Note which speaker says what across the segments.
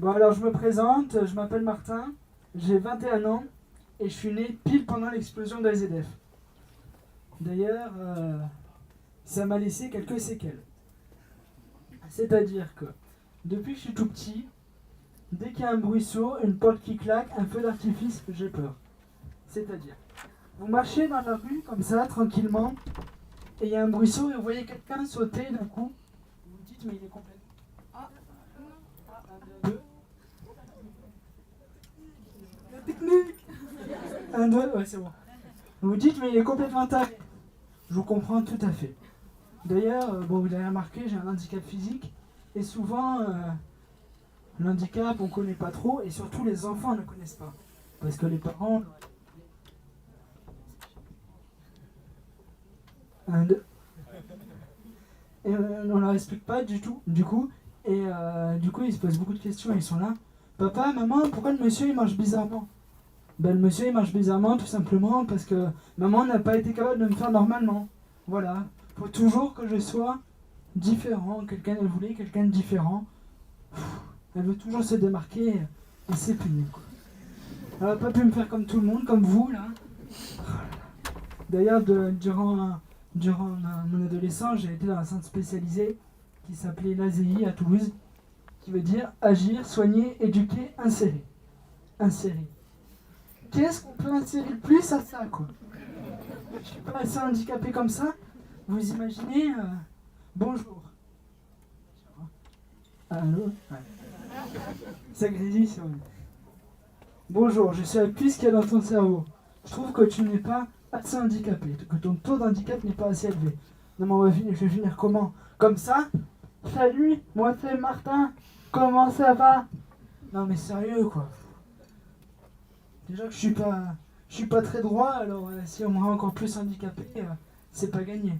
Speaker 1: Bon alors je me présente, je m'appelle Martin, j'ai 21 ans et je suis né pile pendant l'explosion de la ZF. D'ailleurs, ça m'a laissé quelques séquelles. C'est-à-dire que depuis que je suis tout petit, dès qu'il y a un bruit sourd, une porte qui claque, un feu d'artifice, j'ai peur. C'est-à-dire, vous marchez dans la rue comme ça, tranquillement, et il y a un bruit sourd et vous voyez quelqu'un sauter d'un coup. Vous vous dites mais il est complètement... Ah, un, deux. La technique. Un, deux, ouais c'est bon. Vous vous dites mais il est complètement taré. Je vous comprends tout à fait. D'ailleurs, bon, vous avez remarqué, j'ai un handicap physique. Et souvent, l'handicap, on ne connaît pas trop. Et surtout, les enfants ne connaissent pas. Parce que les parents... Un, deux. Et on ne leur explique pas du tout, du coup. Et du coup, ils se posent beaucoup de questions. Ils sont là. Papa, maman, pourquoi le monsieur, il marche bizarrement? Ben, le monsieur, il marche bizarrement, tout simplement, parce que maman n'a pas été capable de me faire normalement. Voilà. Faut toujours que je sois différent. Quelqu'un, elle voulait quelqu'un de différent. Elle veut toujours se démarquer et c'est puni, quoi. Elle n'a pas pu me faire comme tout le monde, comme vous, là. D'ailleurs, durant mon adolescence, j'ai été dans un centre spécialisé qui s'appelait l'ASEI à Toulouse, qui veut dire agir, soigner, éduquer, insérer. Insérer. Qu'est-ce qu'on peut insérer de plus à ça, quoi? Je suis pas assez handicapé comme ça. Vous imaginez bonjour. Allô? Ouais. Ça grésille sur lui. Bonjour, je suis la puce qu'il y a dans ton cerveau. Je trouve que tu n'es pas assez handicapé, que ton taux d'handicap n'est pas assez élevé. Non mais je vais finir comment? Comme ça? Salut, moi c'est Martin. Comment ça va? Non mais sérieux quoi. Déjà que je suis pas très droit, alors si on me rend encore plus handicapé, c'est pas gagné.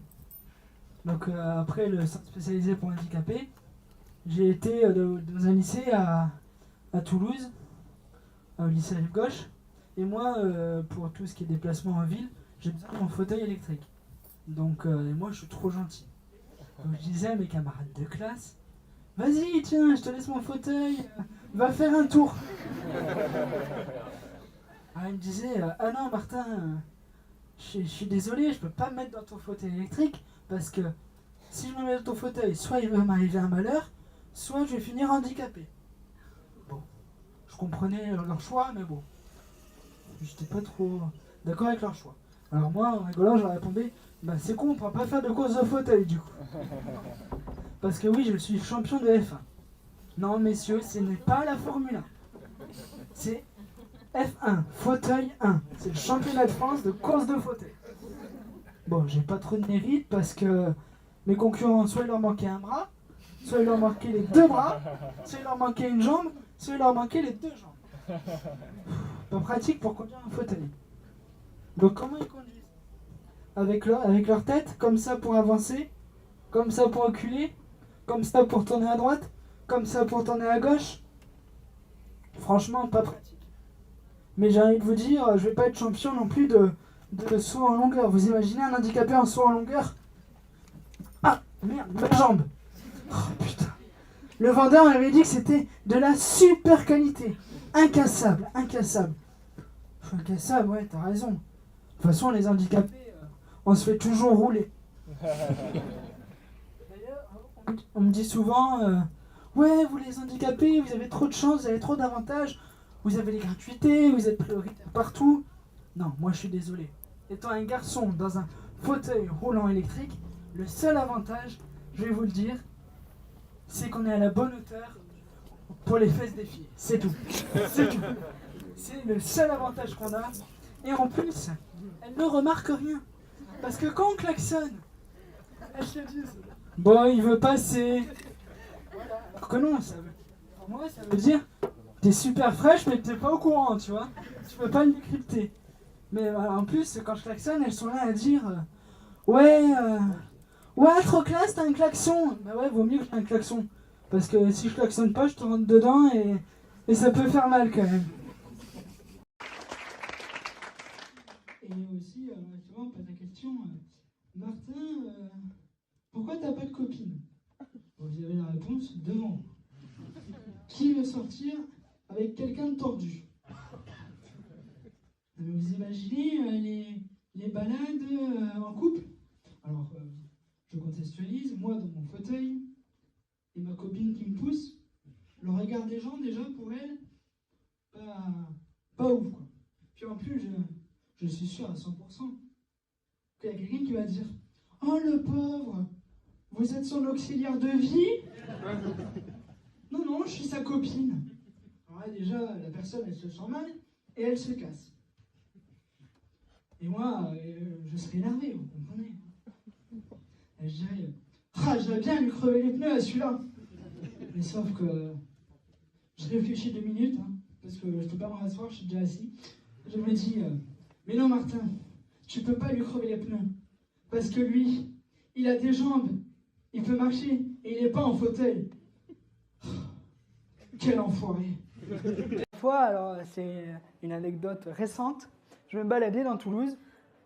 Speaker 1: Donc après le centre spécialisé pour handicapés, j'ai été dans un lycée à Toulouse, au lycée Rive Gauche. Et moi, pour tout ce qui est déplacement en ville, j'ai besoin de mon fauteuil électrique. Donc moi, je suis trop gentil. Donc je disais à mes camarades de classe, vas-y, tiens, je te laisse mon fauteuil, va faire un tour. Alors, ils me disaient, ah non, Martin, je suis désolé, je peux pas me mettre dans ton fauteuil électrique parce que si je me mets dans ton fauteuil, soit il va m'arriver un malheur, soit je vais finir handicapé. Bon, je comprenais leur choix, mais bon, j'étais pas trop d'accord avec leur choix. Alors moi, en rigolant, je leur répondais, bah c'est con, on pourra pas faire de course de fauteuil du coup. Parce que oui, je suis champion de F1. Non, messieurs, ce n'est pas la Formule 1. C'est F1, fauteuil 1. C'est le championnat de France de course de fauteuil. Bon, j'ai pas trop de mérite parce que mes concurrents, soit il leur manquait un bras, soit il leur manquait les deux bras, soit il leur manquait une jambe, soit il leur manquait les deux jambes. Pas pratique pour conduire un fauteuil. Donc comment ils conduisent? Avec leur tête, comme ça pour avancer, comme ça pour reculer, comme ça pour tourner à droite, comme ça pour tourner à gauche. Franchement, pas pratique. Mais j'ai envie de vous dire, je vais pas être champion non plus de saut en longueur. Vous imaginez un handicapé en saut en longueur? Ah, merde, ma jambe. Oh putain. Le vendeur m'avait dit que c'était de la super qualité. Incassable, incassable. Incassable, ouais, t'as raison. De toute façon, les handicapés, on se fait toujours rouler. D'ailleurs, on me dit souvent, ouais, vous les handicapés, vous avez trop de chance, vous avez trop d'avantages, vous avez les gratuités, vous êtes prioritaire partout. Non, moi je suis désolé. Étant un garçon dans un fauteuil roulant électrique, le seul avantage, je vais vous le dire, c'est qu'on est à la bonne hauteur pour les fesses des filles. C'est tout. C'est tout. C'est le seul avantage qu'on a. Et en plus, elles ne remarquent rien. Parce que quand on klaxonne, elles se disent, bon, il veut passer. Alors que non, pour moi, ça veut dire, t'es super fraîche, mais t'es pas au courant, tu vois. Tu peux pas le décrypter. Mais en plus, quand je klaxonne, elles sont là à dire, ouais, ouais, trop classe, t'as un klaxon. Bah ouais, vaut mieux que j'ai un klaxon. Parce que si je klaxonne pas, je te rentre dedans et ça peut faire mal quand même. Et aussi, souvent, on pose la question, Martin, pourquoi t'as pas de copine? Bon, vous avez la réponse devant vous. qui veut sortir avec quelqu'un de tordu? Vous imaginez les balades en couple? Alors, je contextualise, moi dans mon fauteuil, et ma copine qui me pousse, le regard des gens, déjà, pour elle, pas ouf, quoi. Puis en plus, je suis sûr à 100% qu'il y a quelqu'un qui va dire « Oh, le pauvre, vous êtes son auxiliaire de vie ?» Non, non, je suis sa copine. Alors là, déjà, la personne, elle se sent mal et elle se casse. Et moi, je serais énervé, vous comprenez? Et je dirais « Ah, j'aurais bien lui crever les pneus à celui-là !» Mais sauf que je réfléchis 2 minutes, hein, parce que je peux pas me rasseoir, je suis déjà assis. Je me dis « Mais non, Martin, tu peux pas lui crever les pneus. Parce que lui, il a des jambes, il peut marcher, et il est pas en fauteuil. » Quel enfoiré. Une fois, alors c'est une anecdote récente, je me baladais dans Toulouse,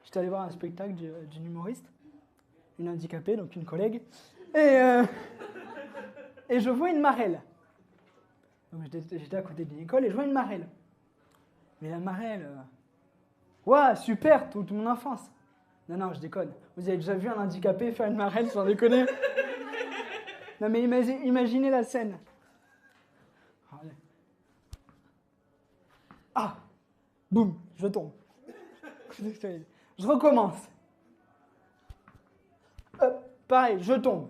Speaker 1: j'étais allé voir un spectacle d'une humoriste, une handicapée, donc une collègue, et je vois une marelle. Donc j'étais à côté d'une école et je vois une marelle. Mais la marelle, ouah, super, toute mon enfance. Non, non, je déconne. Vous avez déjà vu un handicapé faire une marelle sans déconner? Non, mais imaginez la scène. Ah, boum, je tombe. Je recommence. Pareil, je tombe.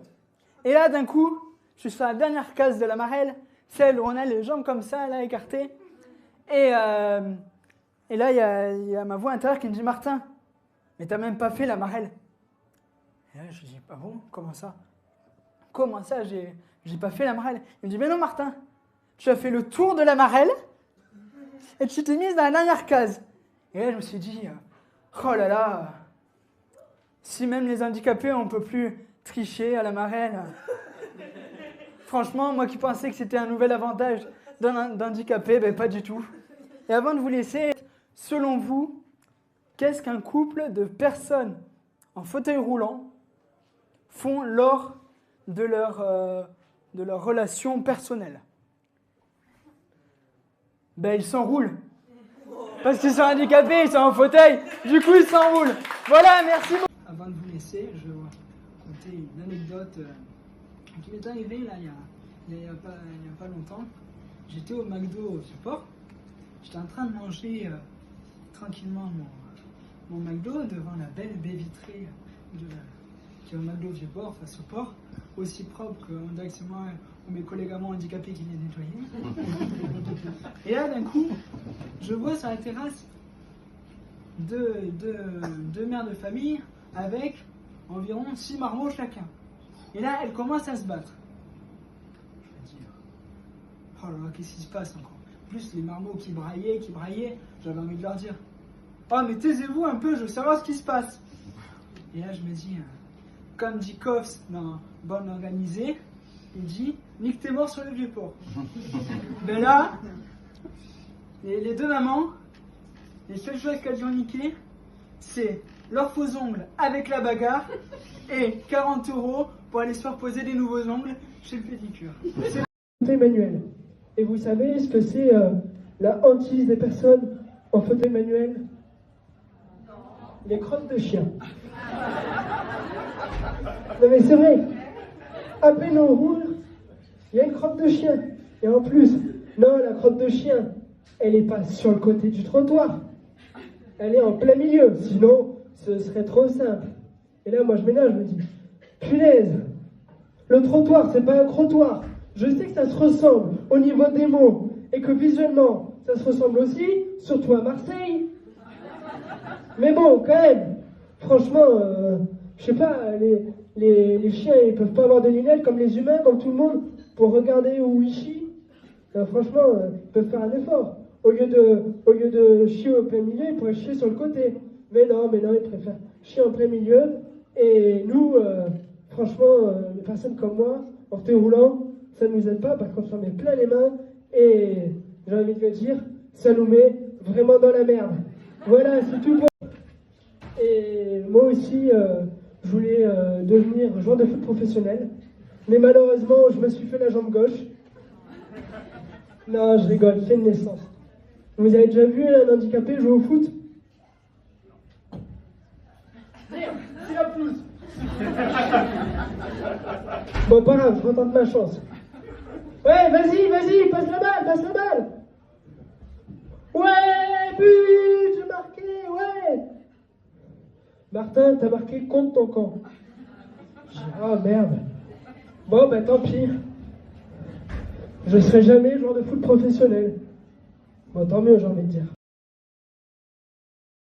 Speaker 1: Et là, d'un coup, je suis sur la dernière case de la marelle, celle où on a les jambes comme ça, là, écartées. Et là, il y a ma voix intérieure qui me dit « Martin, mais t'as même pas fait la marelle. » Et là, je dis « Ah bon, comment ça? Comment ça, j'ai pas fait la marelle ?» Il me dit « Mais non, Martin, tu as fait le tour de la marelle et tu t'es mise dans la dernière case. » Et là, je me suis dit « Oh là là, si même les handicapés, on peut plus tricher à la marelle. » Franchement, moi qui pensais que c'était un nouvel avantage d'handicapé, ben pas du tout. Et avant de vous laisser, selon vous, qu'est-ce qu'un couple de personnes en fauteuil roulant font lors de leur relation personnelle? Ben ils s'enroulent. Parce qu'ils sont handicapés, ils sont en fauteuil, du coup ils s'enroulent. Voilà, merci beaucoup. Avant de vous laisser, je vais vous raconter une anecdote qui m'est arrivée là, il y a pas longtemps. J'étais au McDo au Vieux-Port. J'étais en train de manger tranquillement mon McDo devant la belle baie vitrée qui est au McDo Vieux-Port, face au port, aussi propre que c'est moi ou mes collègues à moi handicapés qui viennent nettoyer. Et là, d'un coup, je vois sur la terrasse deux mères de famille avec environ 6 marmots chacun. Et là, elles commencent à se battre. Je me dis, oh là là, qu'est-ce qui se passe encore? En plus, les marmots qui braillaient, j'avais envie de leur dire, oh mais taisez-vous un peu, je veux savoir ce qui se passe. Et là, je me dis, comme dit Koffs dans Bonne Organisée, il dit, nique tes morts sur le Vieux-Port. Ben là, les deux mamans, les seules choses qu'elles ont niquées, c'est leurs faux ongles avec la bagarre et 40 € pour aller se faire poser des nouveaux ongles chez le pédicure.
Speaker 2: C'est manuel. Et vous savez ce que c'est la hantise des personnes en fauteuil manuel? Les crottes de chien. Non mais c'est vrai, à peine on roule, il y a une crotte de chien. Et en plus, non, la crotte de chien, elle n'est pas sur le côté du trottoir. Elle est en plein milieu, sinon ce serait trop simple. Et là, moi je m'énerve, je me dis, punaise, le trottoir, c'est pas un trottoir. Je sais que ça se ressemble au niveau des mots, et que visuellement, ça se ressemble aussi, surtout à Marseille. Mais bon, quand même, franchement, je sais pas, les chiens, ils peuvent pas avoir de lunettes comme les humains, comme tout le monde, pour regarder où ils chient. Franchement, ils peuvent faire un effort. Au lieu de chier au plein milieu, ils pourraient chier sur le côté. Mais non, ils préfèrent chier en plein milieu. Et nous, franchement, les personnes comme moi, en fauteuil roulant, ça ne nous aide pas parce qu'on s'en met plein les mains. Et j'ai envie de le dire, ça nous met vraiment dans la merde. Voilà, c'est tout pour... Et moi aussi, je voulais devenir joueur de foot professionnel. Mais malheureusement, je me suis fait la jambe gauche. Non, je rigole, c'est une naissance. Vous avez déjà vu un handicapé jouer au foot? Merde, c'est la pelouse. Bon, pas grave, je retente ma chance. Ouais, vas-y, passe la balle. Ouais, but, j'ai marqué, ouais. Martin, t'as marqué contre ton camp. Ah merde. Bon, bah tant pis. Je serai jamais joueur de foot professionnel. Bon, tant mieux, j'ai envie de dire.